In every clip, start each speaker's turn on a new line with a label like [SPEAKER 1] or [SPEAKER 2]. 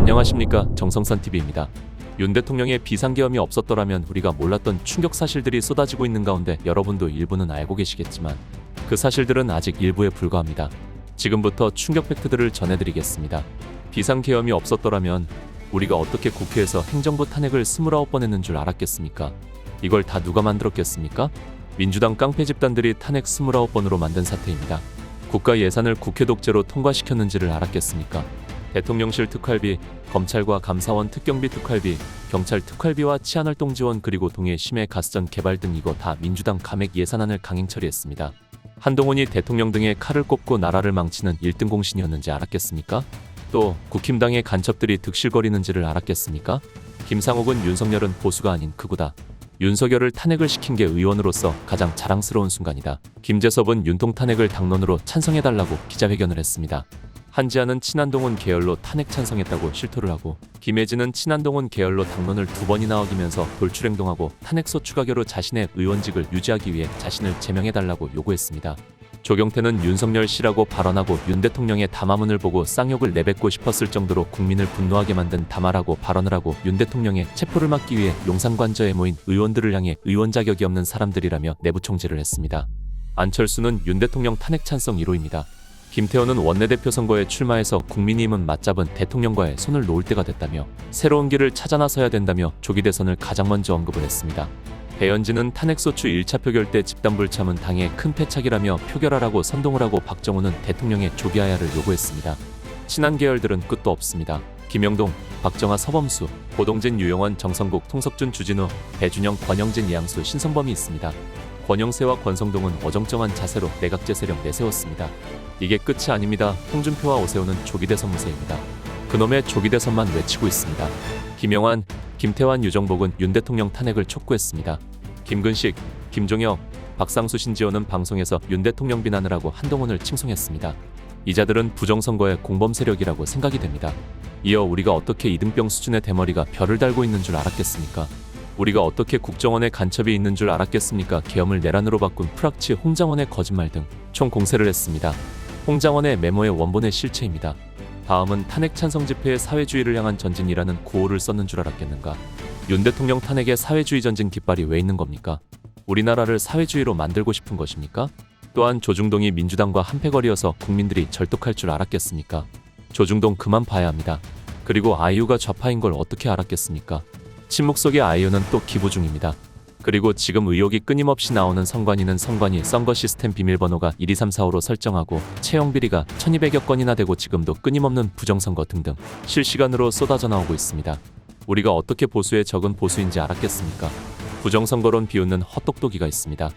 [SPEAKER 1] 안녕하십니까, 정성선TV입니다. 윤 대통령의 비상계엄이 없었더라면 우리가 몰랐던 충격 사실들이 쏟아지고 있는 가운데 여러분도 일부는 알고 계시겠지만 그 사실들은 아직 일부에 불과합니다. 지금부터 충격 팩트들을 전해드리겠습니다. 비상계엄이 없었더라면 우리가 어떻게 국회에서 행정부 탄핵을 29번 했는 줄 알았겠습니까? 이걸 다 누가 만들었겠습니까? 민주당 깡패 집단들이 탄핵 29번으로 만든 사태입니다. 국가 예산을 국회 독재로 통과시켰는지를 알았겠습니까? 대통령실 특활비, 검찰과 감사원 특경비 특활비, 경찰 특활비와 치안활동 지원 그리고 동해 심해 가스전 개발 등 이거 다 민주당 감액 예산안을 강행 처리했습니다. 한동훈이 대통령 등의 칼을 꼽고 나라를 망치는 1등 공신이었는지 알았겠습니까? 또 국힘당의 간첩들이 득실거리는지를 알았겠습니까? 김상옥은 윤석열은 보수가 아닌 극우다. 윤석열을 탄핵을 시킨 게 의원으로서 가장 자랑스러운 순간이다. 김재섭은 윤통 탄핵을 당론으로 찬성해달라고 기자회견을 했습니다. 한지아는 친한동훈 계열로 탄핵 찬성했다고 실토를 하고 김혜진은 친한동훈 계열로 당론을 2번이나 어기면서 돌출행동하고 탄핵소 추가결로 자신의 의원직을 유지하기 위해 자신을 제명해달라고 요구했습니다. 조경태는 윤석열 씨라고 발언하고 윤 대통령의 담화문을 보고 쌍욕을 내뱉고 싶었을 정도로 국민을 분노하게 만든 담화라고 발언을 하고 윤 대통령의 체포를 막기 위해 용산관저에 모인 의원들을 향해 의원 자격이 없는 사람들이라며 내부 총질을 했습니다. 안철수는 윤 대통령 탄핵 찬성 1호입니다. 김태호는 원내대표 선거에 출마해서 국민의힘은 맞잡은 대통령과의 손을 놓을 때가 됐다며 새로운 길을 찾아 나서야 된다며 조기 대선을 가장 먼저 언급을 했습니다. 배현진은 탄핵소추 1차 표결 때 집단불참은 당의 큰 패착이라며 표결하라고 선동을 하고 박정우는 대통령의 조기 하야를 요구했습니다. 친한 계열들은 끝도 없습니다. 김영동, 박정아, 서범수, 고동진, 유영원, 정성국, 통석준, 주진우, 배준영, 권영진, 이양수, 신성범이 있습니다. 권영세와 권성동은 어정쩡한 자세로 내각제 세력 내세웠습니다. 이게 끝이 아닙니다. 홍준표와 오세훈은 조기 대선 무세입니다. 그놈의 조기 대선만 외치고 있습니다. 김영환, 김태환, 유정복은 윤 대통령 탄핵을 촉구했습니다. 김근식, 김종혁, 박상수, 신지호는 방송에서 윤 대통령 비난을 하고 한동훈을 칭송했습니다. 이자들은 부정선거의 공범 세력이라고 생각이 됩니다. 이어 우리가 어떻게 이등병 수준의 대머리가 별을 달고 있는 줄 알았겠습니까? 우리가 어떻게 국정원에 간첩이 있는 줄 알았겠습니까? 계엄을 내란으로 바꾼 프락치 홍장원의 거짓말 등 총 공세를 했습니다. 홍장원의 메모의 원본의 실체입니다. 다음은 탄핵 찬성 집회의 사회주의를 향한 전진이라는 구호를 썼는 줄 알았겠는가? 윤 대통령 탄핵에 사회주의 전진 깃발이 왜 있는 겁니까? 우리나라를 사회주의로 만들고 싶은 것입니까? 또한 조중동이 민주당과 한패거리여서 국민들이 절독할 줄 알았겠습니까? 조중동 그만 봐야 합니다. 그리고 아이유가 좌파인 걸 어떻게 알았겠습니까? 침묵 속의 아이유는 또 기부 중입니다. 그리고 지금 의혹이 끊임없이 나오는 선관위는 선관위 선거 시스템 비밀번호가 12345로 설정하고 채용 비리가 1200여 건이나 되고 지금도 끊임없는 부정선거 등등 실시간으로 쏟아져 나오고 있습니다. 우리가 어떻게 보수에 적은 보수인지 알았겠습니까? 부정선거론 비웃는 헛똑똑이가 있습니다.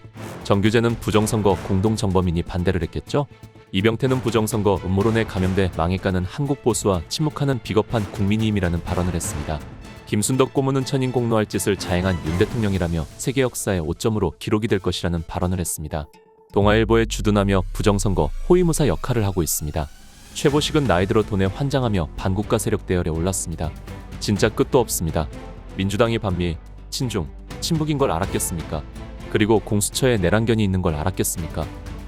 [SPEAKER 1] 정규재는 부정선거 공동정범이니 반대를 했겠죠? 이병태는 부정선거 음모론에 감염돼 망해가는 한국 보수와 침묵하는 비겁한 국민의힘이라는 발언을 했습니다. 김순덕 고문은 천인 공노할 짓을 자행한 윤 대통령이라며 세계 역사의 오점으로 기록이 될 것이라는 발언을 했습니다. 동아일보에 주둔하며 부정선거 호위무사 역할을 하고 있습니다. 최보식은 나이 들어 돈에 환장하며 반국가 세력 대열에 올랐습니다. 진짜 끝도 없습니다. 민주당이 반미, 친중, 친북인 걸 알았겠습니까? 그리고 공수처에 내란견이 있는 걸 알았겠습니까?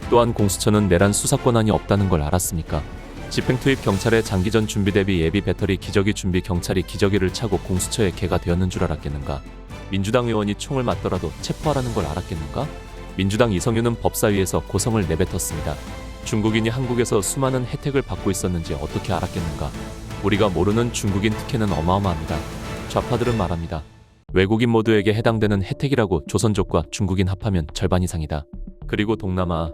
[SPEAKER 1] 또한 공수처는 내란 수사권한이 없다는 걸 알았습니까? 집행 투입 경찰의 장기전 준비 대비 예비 배터리 기저귀 준비 경찰이 기저귀를 차고 공수처에 개가 되었는 줄 알았겠는가? 민주당 의원이 총을 맞더라도 체포하라는 걸 알았겠는가? 민주당 이성유는 법사위에서 고성을 내뱉었습니다. 중국인이 한국에서 수많은 혜택을 받고 있었는지 어떻게 알았겠는가? 우리가 모르는 중국인 특혜는 어마어마합니다. 좌파들은 말합니다. 외국인 모두에게 해당되는 혜택이라고 조선족과 중국인 합하면 절반 이상이다. 그리고 동남아,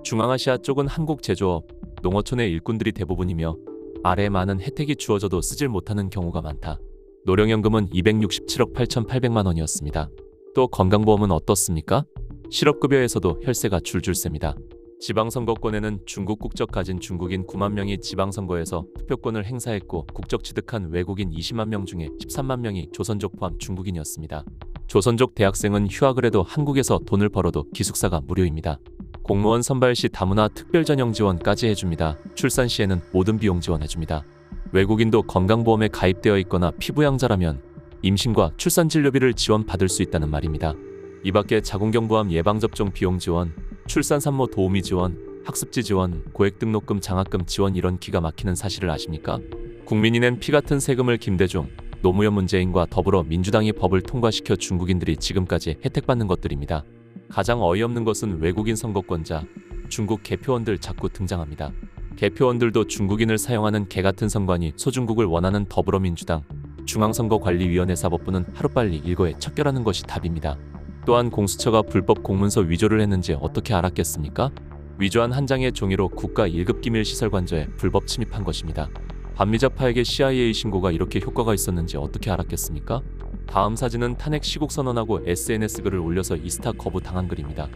[SPEAKER 1] 중앙아시아 쪽은 한국 제조업, 농어촌의 일꾼들이 대부분이며 아래에 많은 혜택이 주어져도 쓰질 못하는 경우가 많다. 노령연금은 267억 8,800만 원이었습니다. 또 건강보험은 어떻습니까? 실업급여에서도 혈세가 줄줄 셉니다. 지방선거권에는 중국 국적 가진 중국인 9만 명이 지방선거에서 투표권을 행사했고 국적 취득한 외국인 20만 명 중에 13만 명이 조선족 포함 중국인이었습니다. 조선족 대학생은 휴학을 해도 한국에서 돈을 벌어도 기숙사가 무료입니다. 공무원 선발 시 다문화 특별 전형 지원까지 해줍니다. 출산 시에는 모든 비용 지원해줍니다. 외국인도 건강보험에 가입되어 있거나 피부양자라면 임신과 출산 진료비를 지원받을 수 있다는 말입니다. 이 밖에 자궁경부암 예방접종 비용 지원, 출산 산모 도우미 지원, 학습지 지원, 고액 등록금 장학금 지원 이런 기가 막히는 사실을 아십니까? 국민이 낸 피 같은 세금을 김대중, 노무현 문재인과 더불어 민주당이 법을 통과시켜 중국인들이 지금까지 혜택받는 것들입니다. 가장 어이없는 것은 외국인 선거권자, 중국 개표원들 자꾸 등장합니다. 개표원들도 중국인을 사용하는 개같은 선관위 소중국을 원하는 더불어민주당, 중앙선거관리위원회 사법부는 하루빨리 일거에 척결하는 것이 답입니다. 또한 공수처가 불법 공문서 위조를 했는지 어떻게 알았겠습니까? 위조한 한 장의 종이로 국가 1급 기밀시설 관저에 불법 침입한 것입니다. 반미자파에게 CIA 신고가 이렇게 효과가 있었는지 어떻게 알았겠습니까? 다음 사진은 탄핵 시국 선언하고 SNS 글을 올려서 이스타 거부 당한 글입니다.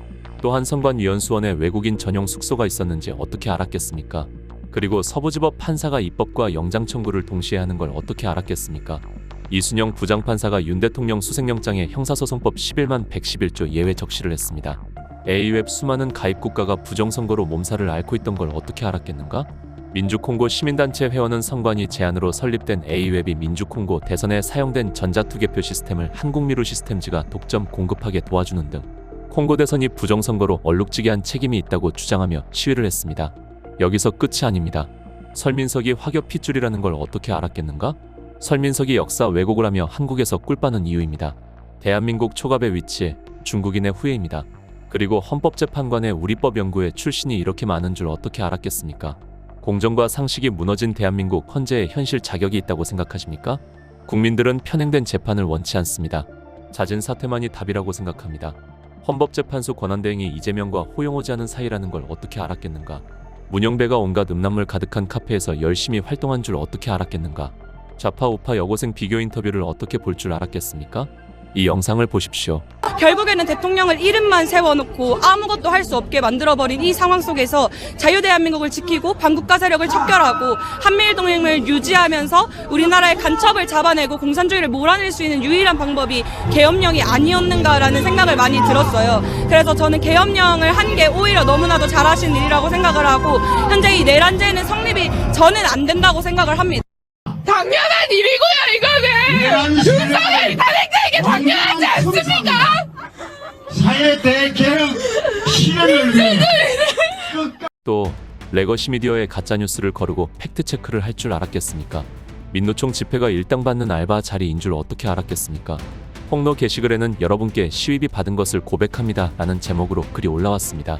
[SPEAKER 1] 또한 선관위원수원에 외국인 전용 숙소가 있었는지 어떻게 알았겠습니까? 그리고 서부지법 판사가 입법과 영장 청구를 동시에 하는 걸 어떻게 알았겠습니까? 이순영 부장판사가 윤 대통령 수색영장에 형사소송법 11만 111조 예외 적시를 했습니다. A웹 수많은 가입국가가 부정선거로 몸살을 앓고 있던 걸 어떻게 알았겠는가? 민주콩고 시민단체 회원은 선관위 제안으로 설립된 A웹이 민주콩고 대선에 사용된 전자투개표 시스템을 한국미루 시스템즈가 독점 공급하게 도와주는 등 콩고 대선이 부정선거로 얼룩지게 한 책임이 있다고 주장하며 시위를 했습니다. 여기서 끝이 아닙니다. 설민석이 화교 핏줄이라는 걸 어떻게 알았겠는가? 설민석이 역사 왜곡을 하며 한국에서 꿀빠는 이유입니다. 대한민국 초갑의 위치에 중국인의 후예입니다. 그리고 헌법재판관의 우리법 연구에 출신이 이렇게 많은 줄 어떻게 알았겠습니까? 공정과 상식이 무너진 대한민국 헌재에 현실 자격이 있다고 생각하십니까? 국민들은 편행된 재판을 원치 않습니다. 잦은 사퇴만이 답이라고 생각합니다. 헌법재판소 권한대행이 이재명과 호용하지 않은 사이라는 걸 어떻게 알았겠는가? 문영배가 온갖 음란물 가득한 카페에서 열심히 활동한 줄 어떻게 알았겠는가? 좌파 우파 여고생 비교 인터뷰를 어떻게 볼 줄 알았겠습니까? 이 영상을 보십시오.
[SPEAKER 2] 결국에는 대통령을 이름만 세워놓고 아무것도 할 수 없게 만들어버린 이 상황 속에서 자유대한민국을 지키고 반국가세력을 척결하고 한미일 동맹을 유지하면서 우리나라의 간첩을 잡아내고 공산주의를 몰아낼 수 있는 유일한 방법이 계엄령이 아니었는가라는 생각을 많이 들었어요. 그래서 저는 계엄령을 한 게 오히려 너무나도 잘하신 일이라고 생각을 하고 현재 이 내란제는 성립이 저는 안 된다고 생각을 합니다.
[SPEAKER 3] 당연한 일이고요, 이거는! 윤석열이 탄핵자에게 당연하지 않습니까?
[SPEAKER 4] 사회 대개혁 실현을 위해
[SPEAKER 1] 또 레거시 미디어에 가짜뉴스를 거르고 팩트체크를 할 줄 알았겠습니까? 민노총 집회가 일당받는 알바 자리인 줄 어떻게 알았겠습니까? 폭로 게시글에는 여러분께 시위비 받은 것을 고백합니다 라는 제목으로 글이 올라왔습니다.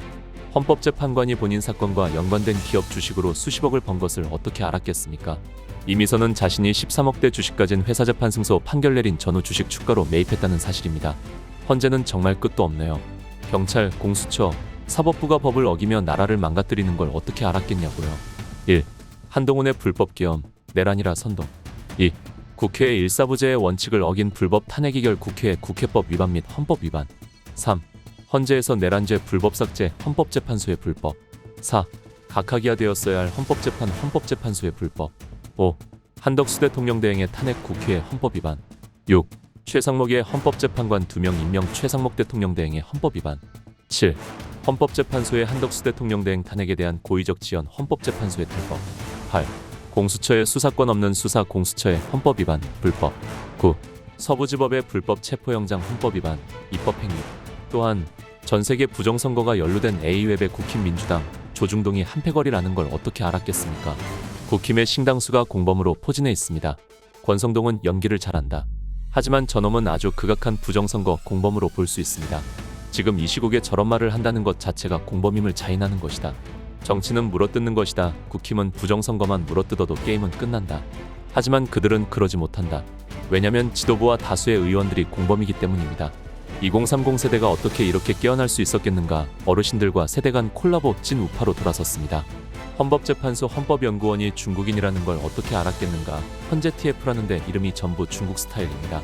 [SPEAKER 1] 헌법재판관이 본인 사건과 연관된 기업 주식으로 수십억을 번 것을 어떻게 알았겠습니까? 이미선은 자신이 13억대 주식 가진 회사 재판 승소 판결 내린 전후 주식 추가로 매입했다는 사실입니다. 헌재는 정말 끝도 없네요. 경찰, 공수처, 사법부가 법을 어기며 나라를 망가뜨리는 걸 어떻게 알았겠냐고요. 1. 한동훈의 불법 계엄, 내란이라 선동. 2. 국회의 일사부재의 원칙을 어긴 불법 탄핵이결 국회의 국회법 위반 및 헌법 위반. 3. 헌재에서 내란죄 불법 삭제 헌법재판소의 불법. 4. 각하기하되었어야 할 헌법재판소의 불법. 5. 한덕수 대통령 대행의 탄핵 국회의 헌법 위반. 6. 최상목의 헌법재판관 2명 임명 최상목 대통령 대행의 헌법 위반. 7. 헌법재판소의 한덕수 대통령 대행 탄핵에 대한 고의적 지연 헌법재판소의 탈법. 8. 공수처의 수사권 없는 수사 공수처의 헌법 위반 불법. 9. 서부지법의 불법 체포영장 헌법 위반 입법행위. 또한 전세계 부정선거가 연루된 A웹의 국힘 민주당 조중동이 한패거리라는 걸 어떻게 알았겠습니까? 국힘의 신당수가 공범으로 포진해 있습니다. 권성동은 연기를 잘한다. 하지만 저놈은 아주 극악한 부정선거 공범으로 볼 수 있습니다. 지금 이 시국에 저런 말을 한다는 것 자체가 공범임을 자인하는 것이다. 정치는 물어뜯는 것이다. 국힘은 부정선거만 물어뜯어도 게임은 끝난다. 하지만 그들은 그러지 못한다. 왜냐면 지도부와 다수의 의원들이 공범이기 때문입니다. 2030 세대가 어떻게 이렇게 깨어날 수 있었겠는가? 어르신들과 세대 간 콜라보 찐 우파로 돌아섰습니다. 헌법재판소 헌법연구원이 중국인이라는 걸 어떻게 알았겠는가? 헌재 TF라는데 이름이 전부 중국 스타일입니다.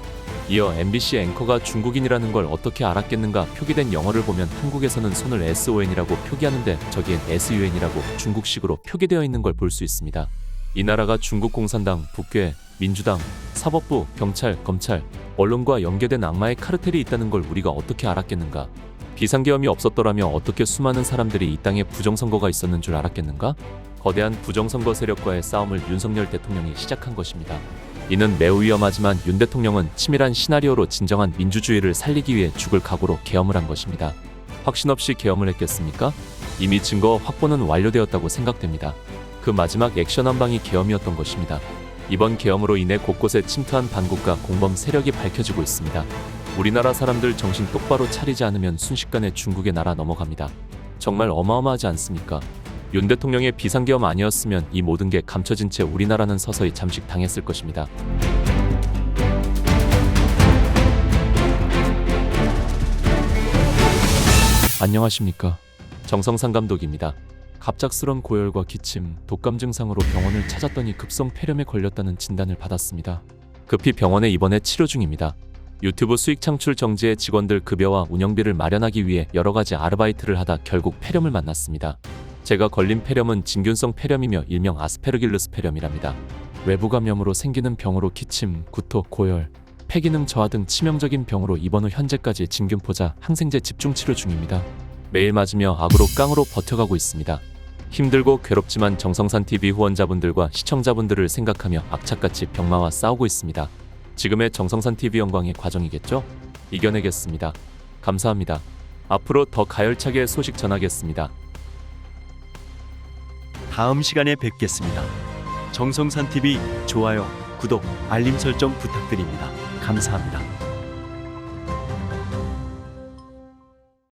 [SPEAKER 1] 이어 MBC 앵커가 중국인이라는 걸 어떻게 알았겠는가? 표기된 영어를 보면 한국에서는 손을 SON이라고 표기하는데 저기엔 SUN이라고 중국식으로 표기되어 있는 걸 볼 수 있습니다. 이 나라가 중국 공산당, 북괴, 민주당, 사법부, 경찰, 검찰, 언론과 연계된 악마의 카르텔이 있다는 걸 우리가 어떻게 알았겠는가? 비상계엄이 없었더라면 어떻게 수많은 사람들이 이 땅에 부정선거가 있었는 줄 알았겠는가? 거대한 부정선거 세력과의 싸움을 윤석열 대통령이 시작한 것입니다. 이는 매우 위험하지만 윤 대통령은 치밀한 시나리오로 진정한 민주주의를 살리기 위해 죽을 각오로 계엄을 한 것입니다. 확신 없이 계엄을 했겠습니까? 이미 증거 확보는 완료되었다고 생각됩니다. 그 마지막 액션 한 방이 계엄이었던 것입니다. 이번 계엄으로 인해 곳곳에 침투한 반국가 공범 세력이 밝혀지고 있습니다. 우리나라 사람들 정신 똑바로 차리지 않으면 순식간에 중국의 나라 넘어갑니다. 정말 어마어마하지 않습니까? 윤 대통령의 비상계엄 아니었으면 이 모든 게 감춰진 채 우리나라는 서서히 잠식당했을 것입니다. 안녕하십니까? 정성상 감독입니다. 갑작스런 고열과 기침, 독감 증상으로 병원을 찾았더니 급성 폐렴에 걸렸다는 진단을 받았습니다. 급히 병원에 입원해 치료 중입니다. 유튜브 수익 창출 정지에 직원들 급여와 운영비를 마련하기 위해 여러 가지 아르바이트를 하다 결국 폐렴을 만났습니다. 제가 걸린 폐렴은 진균성 폐렴이며 일명 아스페르길루스 폐렴이랍니다. 외부 감염으로 생기는 병으로 기침, 구토, 고열, 폐기능 저하 등 치명적인 병으로 입원 후 현재까지 진균포자, 항생제 집중 치료 중입니다. 매일 맞으며 악으로 깡으로 버텨가고 있습니다. 힘들고 괴롭지만 정성산TV 후원자분들과 시청자분들을 생각하며 악착같이 병마와 싸우고 있습니다. 지금의 정성산TV 영광의 과정이겠죠? 이겨내겠습니다. 감사합니다. 앞으로 더 가열차게 소식 전하겠습니다.
[SPEAKER 5] 다음 시간에 뵙겠습니다. 정성산TV 좋아요, 구독, 알림 설정 부탁드립니다. 감사합니다.